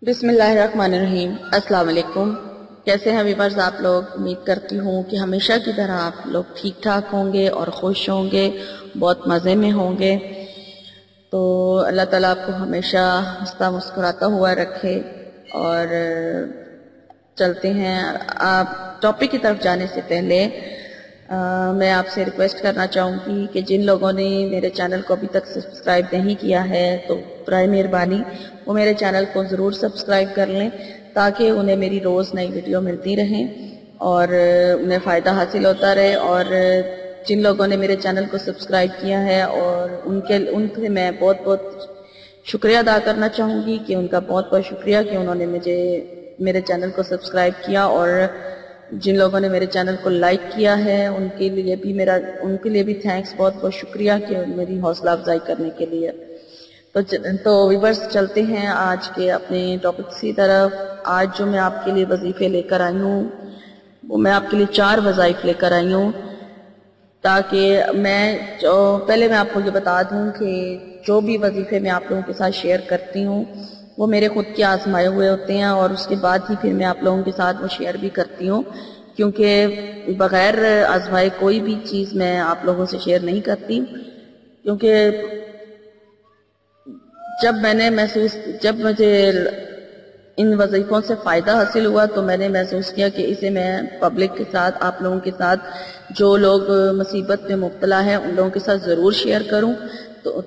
بسم اللہ الرحمن الرحیم۔ السلام علیکم، کیسے ہیں ویورز آپ لوگ؟ امید کرتی ہوں کہ ہمیشہ کی طرح آپ لوگ ٹھیک ٹھاک ہوں گے اور خوش ہوں گے، بہت مزے میں ہوں گے۔ تو اللہ تعالیٰ آپ کو ہمیشہ ہنستا مسکراتا ہوا رکھے۔ اور چلتے ہیں آپ ٹاپک کی طرف جانے سے پہلے میں آپ سے ریکویسٹ کرنا چاہوں گی کہ جن لوگوں نے میرے چینل کو ابھی تک سبسکرائب نہیں کیا ہے تو برائے مہربانی وہ میرے چینل کو ضرور سبسکرائب کر لیں، تاکہ انہیں میری روز نئی ویڈیو ملتی رہیں اور انہیں فائدہ حاصل ہوتا رہے۔ اور جن لوگوں نے میرے چینل کو سبسکرائب کیا ہے اور ان سے میں بہت بہت شکریہ ادا کرنا چاہوں گی کہ ان کا بہت بہت شکریہ کہ انہوں نے میرے چینل کو سبسکرائب کیا، اور جن لوگوں نے میرے چینل کو لائک کیا ہے ان کے لیے بھی تھینکس، بہت بہت شکریہ کہ میری حوصلہ افزائی کرنے کے لیے۔ تو ویورز چلتے ہیں آج کے اپنے ٹاپک کی طرف۔ آج جو میں آپ کے لیے وظیفے لے کر آئی ہوں وہ میں آپ کے لیے 4 وظائف لے کر آئی ہوں، تاکہ پہلے میں آپ کو یہ بتا دوں کہ جو بھی وظیفے میں آپ لوگوں کے ساتھ شیئر کرتی ہوں وہ میرے خود کے آزمائے ہوئے ہوتے ہیں، اور اس کے بعد ہی پھر میں آپ لوگوں کے ساتھ وہ شیئر بھی کرتی ہوں، کیونکہ بغیر آزمائے کوئی بھی چیز میں آپ لوگوں سے شیئر نہیں کرتی۔ کیونکہ جب مجھے ان وظیفوں سے فائدہ حاصل ہوا تو میں نے محسوس کیا کہ اسے میں پبلک کے ساتھ، آپ لوگوں کے ساتھ، جو لوگ مصیبت میں مبتلا ہیں ان لوگوں کے ساتھ ضرور شیئر کروں،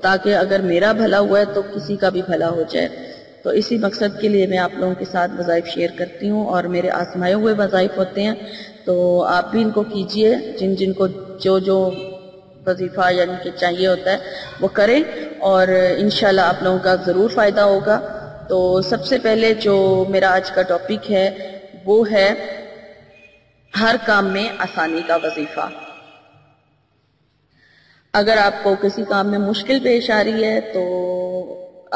تاکہ اگر میرا بھلا ہوا ہے تو کسی کا بھی بھلا ہو جائے۔ تو اسی مقصد کے لیے میں آپ لوگوں کے ساتھ وظائف شیئر کرتی ہوں، اور میرے آزمائے ہوئے وظائف ہوتے ہیں، تو آپ بھی ان کو کیجئے۔ جن کو جو وظیفہ یعنی کہ چاہیے ہوتا ہے وہ کریں، اور انشاءاللہ آپ لوگوں کا ضرور فائدہ ہوگا۔ تو سب سے پہلے جو میرا آج کا ٹاپک ہے وہ ہے ہر کام میں آسانی کا وظیفہ۔ اگر آپ کو کسی کام میں مشکل پیش آ رہی ہے تو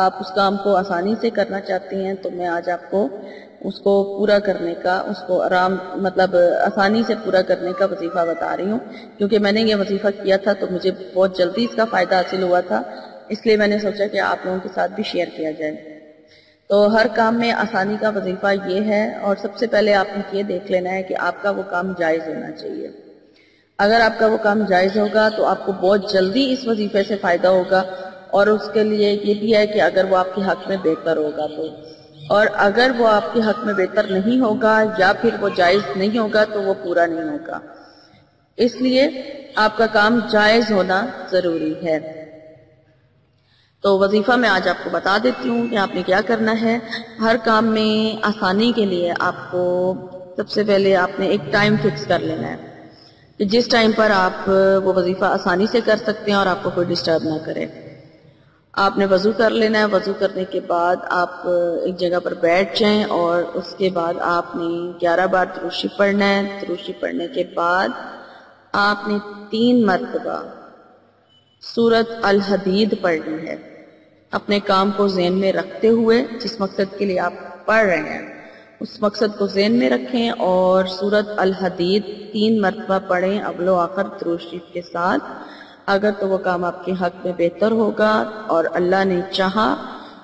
آپ اس کام کو آسانی سے کرنا چاہتے ہیں، تو میں آج آپ کو اس کو پورا کرنے کا، اس کو آسانی سے پورا کرنے کا وظیفہ بتا رہی ہوں، کیونکہ میں نے یہ وظیفہ کیا تھا تو مجھے بہت جلدی اس کا فائدہ حاصل ہوا تھا، اس لیے میں نے سوچا کہ آپ لوگوں کے ساتھ بھی شیئر کیا جائے۔ تو ہر کام میں آسانی کا وظیفہ یہ ہے، اور سب سے پہلے آپ نے یہ دیکھ لینا ہے کہ آپ کا وہ کام جائز ہونا چاہیے۔ اگر آپ کا وہ کام جائز ہوگا تو آپ کو بہت جلدی اس وظیفے سے فائدہ ہوگا، اور اس کے لیے یہ بھی ہے کہ اگر وہ آپ کے حق میں بہتر ہوگا تو، اور اگر وہ آپ کے حق میں بہتر نہیں ہوگا یا پھر وہ جائز نہیں ہوگا تو وہ پورا نہیں ہوگا۔ اس لیے آپ کا کام جائز ہونا ضروری ہے۔ تو وظیفہ میں آج آپ کو بتا دیتی ہوں کہ آپ نے کیا کرنا ہے۔ ہر کام میں آسانی کے لیے آپ کو سب سے پہلے آپ نے ایک ٹائم فکس کر لینا ہے کہ جس ٹائم پر آپ وہ وظیفہ آسانی سے کر سکتے ہیں اور آپ کو کوئی ڈسٹرب نہ کرے۔ آپ نے وضو کر لینا ہے، وضو کرنے کے بعد آپ ایک جگہ پر بیٹھ جائیں، اور اس کے بعد آپ نے 11 بار درود شریف پڑھنا ہے۔ درود شریف پڑھنے کے بعد آپ نے 3 مرتبہ سورۃ الحدید پڑھنی ہے، اپنے کام کو ذہن میں رکھتے ہوئے، جس مقصد کے لیے آپ پڑھ رہے ہیں اس مقصد کو ذہن میں رکھیں، اور سورۃ الحدید 3 مرتبہ پڑھیں اول و آخر درود شریف کے ساتھ۔ اگر تو وہ کام آپ کے حق میں بہتر ہوگا اور اللہ نے چاہا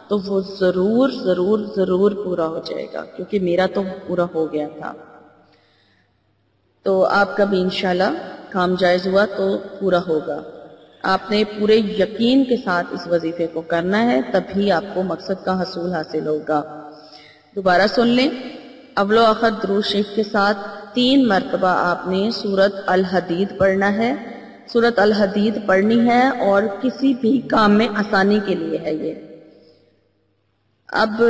تو وہ ضرور ضرور ضرور پورا ہو جائے گا، کیونکہ میرا تو پورا ہو گیا تھا۔ تو آپ کا بھی انشاءاللہ کام جائز ہوا تو پورا ہوگا۔ آپ نے پورے یقین کے ساتھ اس وظیفے کو کرنا ہے، تبھی آپ کو مقصد کا حصول حاصل ہوگا۔ دوبارہ سن لیں، اول و آخر درود شریف کے ساتھ 3 مرتبہ آپ نے سورۃ الحدید پڑھنا ہے۔ سورۃ الحدید پڑھنی ہے، اور کسی بھی کام میں آسانی کے لیے ہے یہ۔ اب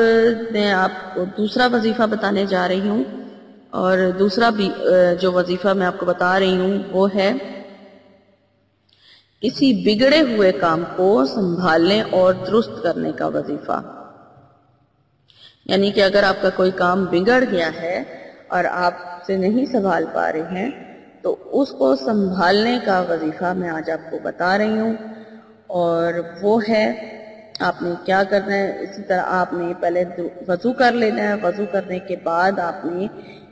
میں آپ کو دوسرا وظیفہ بتانے جا رہی ہوں، اور دوسرا بھی جو وظیفہ میں آپ کو بتا رہی ہوں وہ ہے کسی بگڑے ہوئے کام کو سنبھالنے اور درست کرنے کا وظیفہ۔ یعنی کہ اگر آپ کا کوئی کام بگڑ گیا ہے اور آپ سے نہیں سنبھال پا رہے ہیں تو اس کو سنبھالنے کا وظیفہ میں آج آپ کو بتا رہی ہوں، اور وہ ہے آپ نے کیا کرنا ہے۔ اسی طرح آپ نے پہلے وضو کر لینا ہے، وضو کرنے کے بعد آپ نے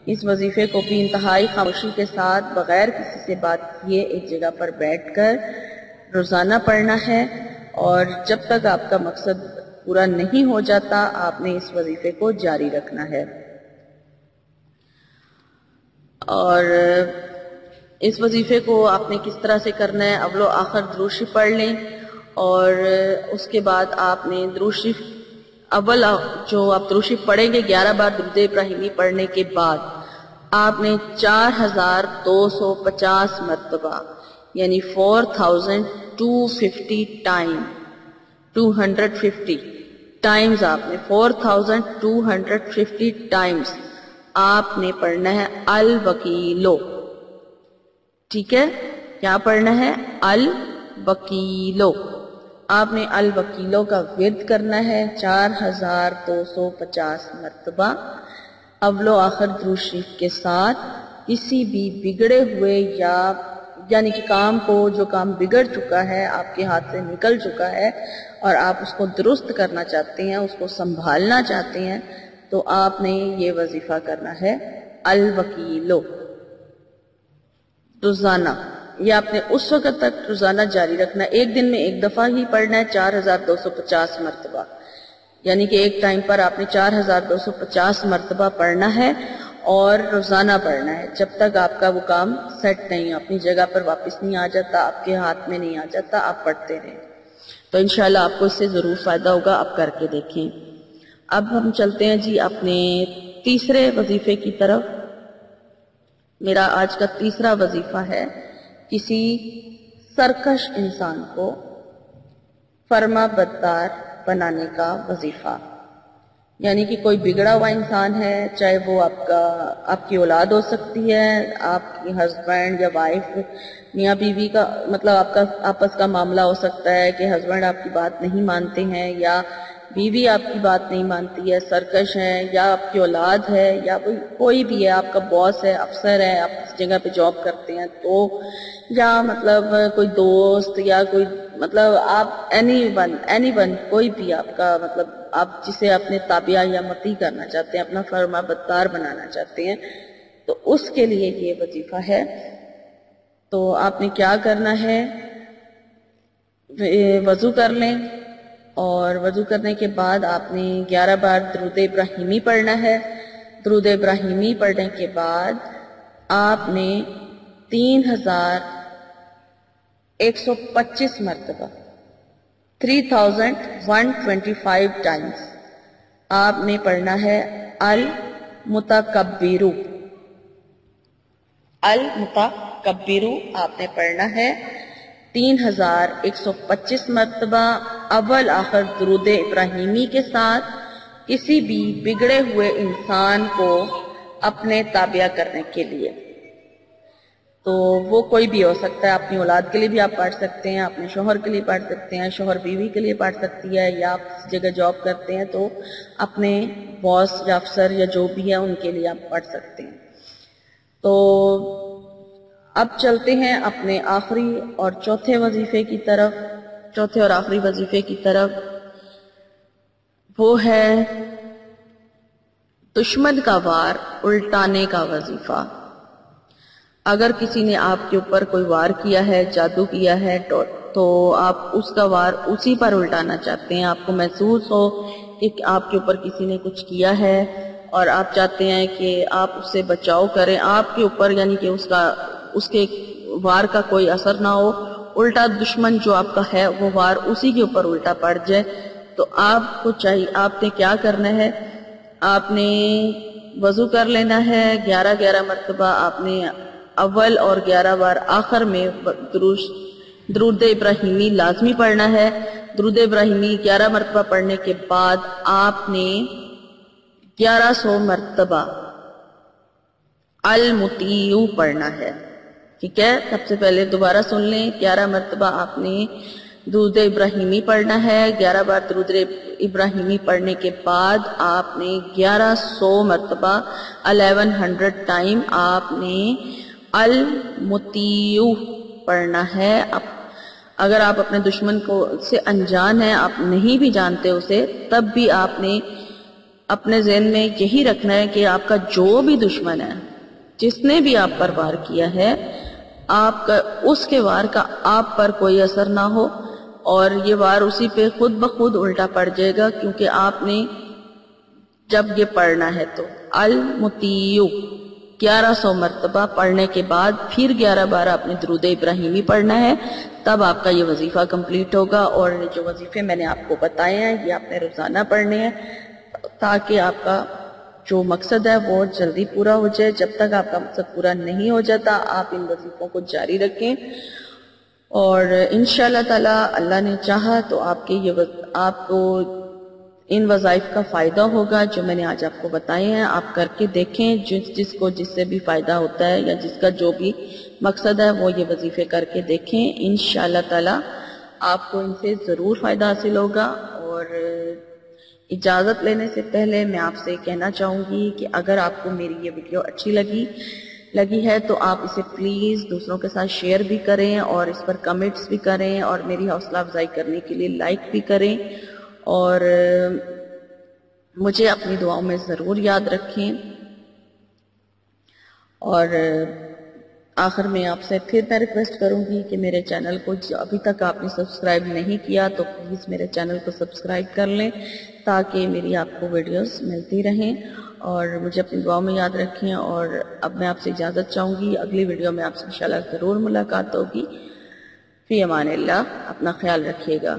اس وظیفے کو بھی انتہائی خاموشی کے ساتھ بغیر کسی سے بات کیے ایک جگہ پر بیٹھ کر روزانہ پڑھنا ہے، اور جب تک آپ کا مقصد پورا نہیں ہو جاتا آپ نے اس وظیفے کو جاری رکھنا ہے۔ اور اس وظیفے کو آپ نے کس طرح سے کرنا ہے، اول و آخر درود شریف پڑھ لیں، اور اس کے بعد آپ نے درود شریف اول جو آپ درود شریف پڑھیں گے 11 بار درود ابراہیمی پڑھنے کے بعد آپ نے 4250 مرتبہ یعنی 4250 ٹائم 250 ٹائمز آپ نے 4250 ٹائمز آپ نے پڑھنا ہے الوکیلو۔ ٹھیک ہے، کیا پڑھنا ہے؟ الوکیلو۔ آپ نے الوکیلو کا ورد کرنا ہے 4250 مرتبہ اول و آخر درود شریف کے ساتھ، کسی بھی بگڑے ہوئے یا یعنی کہ کام کو، جو کام بگڑ چکا ہے، آپ کے ہاتھ سے نکل چکا ہے اور آپ اس کو درست کرنا چاہتے ہیں، اس کو سنبھالنا چاہتے ہیں، تو آپ نے یہ وظیفہ کرنا ہے الوکیلو روزانہ۔ یہ آپ نے اس وقت تک روزانہ جاری رکھنا ہے، ایک دن میں ایک دفعہ ہی پڑھنا ہے 4250 مرتبہ، یعنی کہ ایک ٹائم پر آپ نے 4250 مرتبہ پڑھنا ہے اور روزانہ پڑھنا ہے جب تک آپ کا وہ کام سیٹ نہیں، اپنی جگہ پر واپس نہیں آ جاتا، آپ کے ہاتھ میں نہیں آ جاتا، آپ پڑھتے رہیں۔ تو انشاءاللہ آپ کو اس سے ضرور فائدہ ہوگا، آپ کر کے دیکھیں۔ اب ہم چلتے ہیں جی اپنے تیسرے وظیفے کی طرف۔ میرا آج کا تیسرا وظیفہ ہے کسی سرکش انسان کو فرما بردار بنانے کا وظیفہ، یعنی کہ کوئی بگڑا ہوا انسان ہے، چاہے وہ آپ کی اولاد ہو سکتی ہے، آپ کی ہسبینڈ یا وائف، میاں بیوی کا مطلب آپ کا آپس کا معاملہ ہو سکتا ہے کہ ہسبینڈ آپ کی بات نہیں مانتے ہیں یا بیوی آپ کی بات نہیں مانتی ہے، سرکش ہے، یا آپ کی اولاد ہے، یا کوئی بھی ہے، آپ کا باس ہے، افسر ہے، آپ اس جگہ پہ جاب کرتے ہیں تو، یا مطلب کوئی دوست یا کوئی مطلب آپ اینی ون کوئی بھی آپ کا مطلب آپ جسے اپنے تابع یا مطیع کرنا چاہتے ہیں، اپنا فرما بردار بنانا چاہتے ہیں، تو اس کے لیے یہ وظیفہ ہے۔ تو آپ نے کیا کرنا ہے، وضو کر لیں، اور وضو کرنے کے بعد آپ نے 11 بار درود ابراہیمی پڑھنا ہے۔ درود ابراہیمی پڑھنے کے بعد آپ نے 3125 مرتبہ 3125 ٹائمز آپ نے پڑھنا ہے المتکبرو۔ المتکبرو آپ نے پڑھنا ہے 3125 مرتبہ اول آخر درود ابراہیمی کے ساتھ، کسی بھی بگڑے ہوئے انسان کو اپنے تابع کرنے کے لیے۔ تو وہ کوئی بھی ہو سکتا ہے، اپنی اولاد کے لیے بھی آپ پڑھ سکتے ہیں، اپنے شوہر کے لیے پڑھ سکتے ہیں، شوہر بیوی کے لیے پڑھ سکتی ہے، یا آپ کسی جگہ جاب کرتے ہیں تو اپنے باس یا افسر یا جو بھی ہے ان کے لیے آپ پڑھ سکتے ہیں۔ تو اب چلتے ہیں اپنے آخری اور چوتھے وظیفے کی طرف، چوتھے اور آخری وظیفے کی طرف۔ وہ ہے دشمن کا وار الٹانے کا وظیفہ۔ اگر کسی نے آپ کے اوپر کوئی وار کیا ہے، جادو کیا ہے، تو آپ اس کا وار اسی پر الٹانا چاہتے ہیں۔ آپ کو محسوس ہو کہ آپ کے اوپر کسی نے کچھ کیا ہے اور آپ چاہتے ہیں کہ آپ اس سے بچاؤ کریں، آپ کے اوپر یعنی کہ اس کے وار کا کوئی اثر نہ ہو، الٹا دشمن جو آپ کا ہے وہ وار اسی کے اوپر الٹا پڑ جائے، تو آپ کو چاہیے، آپ نے کیا کرنا ہے، آپ نے وضو کر لینا ہے 11 مرتبہ، آپ نے اول اور 11 بار آخر میں درود ابراہیمی لازمی پڑھنا ہے۔ درود ابراہیمی 11 مرتبہ پڑھنے کے بعد آپ نے 1100 مرتبہ المطیع پڑھنا ہے۔ ٹھیک ہے، سب سے پہلے دوبارہ سن لیں، 11 مرتبہ آپ نے درود ابراہیمی پڑھنا ہے۔ 11 بار درود ابراہیمی پڑھنے کے بعد آپ نے 1100 مرتبہ 1100 ٹائم آپ نے المطیع پڑھنا ہے۔ اگر آپ اپنے دشمن سے انجان ہیں، آپ نہیں بھی جانتے اسے، تب بھی آپ نے اپنے ذہن میں یہی رکھنا ہے کہ آپ کا جو بھی دشمن ہے، جس نے بھی آپ پر وار کیا ہے، اس کے وار کا آپ پر کوئی اثر نہ ہو، اور یہ وار اسی پہ خود بخود الٹا پڑ جائے گا، کیونکہ آپ نے جب یہ پڑھنا ہے تو المطیع 1100 مرتبہ پڑھنے کے بعد پھر 11 بار آپ نے درود ابراہیمی پڑھنا ہے، تب آپ کا یہ وظیفہ کمپلیٹ ہوگا۔ اور جو وظیفے میں نے آپ کو بتائے ہیں یہ آپ نے روزانہ پڑھنے ہیں، تاکہ آپ کا جو مقصد ہے وہ جلدی پورا ہو جائے۔ جب تک آپ کا مقصد پورا نہیں ہو جاتا آپ ان وظیفوں کو جاری رکھیں، اور انشاءاللہ تعالی اللہ نے چاہا تو آپ کو ان وظائف کا فائدہ ہوگا جو میں نے آج آپ کو بتائے ہیں۔ آپ کر کے دیکھیں، جس سے بھی فائدہ ہوتا ہے یا جس کا جو بھی مقصد ہے وہ یہ وظیفے کر کے دیکھیں، انشاءاللہ تعالی آپ کو ان سے ضرور فائدہ حاصل ہوگا۔ اور اجازت لینے سے پہلے میں آپ سے کہنا چاہوں گی کہ اگر آپ کو میری یہ ویڈیو اچھی لگی ہے تو آپ اسے پلیز دوسروں کے ساتھ شیئر بھی کریں، اور اس پر کمنٹس بھی کریں، اور میری حوصلہ افزائی کرنے کے لیے لائک بھی کریں، اور مجھے اپنی دعاؤں میں ضرور یاد رکھیں۔ اور آخر میں آپ سے پھر میں ریکویسٹ کروں گی کہ میرے چینل کو ابھی تک آپ نے سبسکرائب نہیں کیا تو پلیز میرے چینل کو سبسکرائب کر لیں، تاکہ میری آپ کو ویڈیوز ملتی رہیں، اور مجھے اپنی دعاؤں میں یاد رکھیں۔ اور اب میں آپ سے اجازت چاہوں گی، اگلی ویڈیو میں آپ سے انشاءاللہ ضرور ملاقات ہوگی۔ فی امان اللہ، اپنا خیال رکھیے گا۔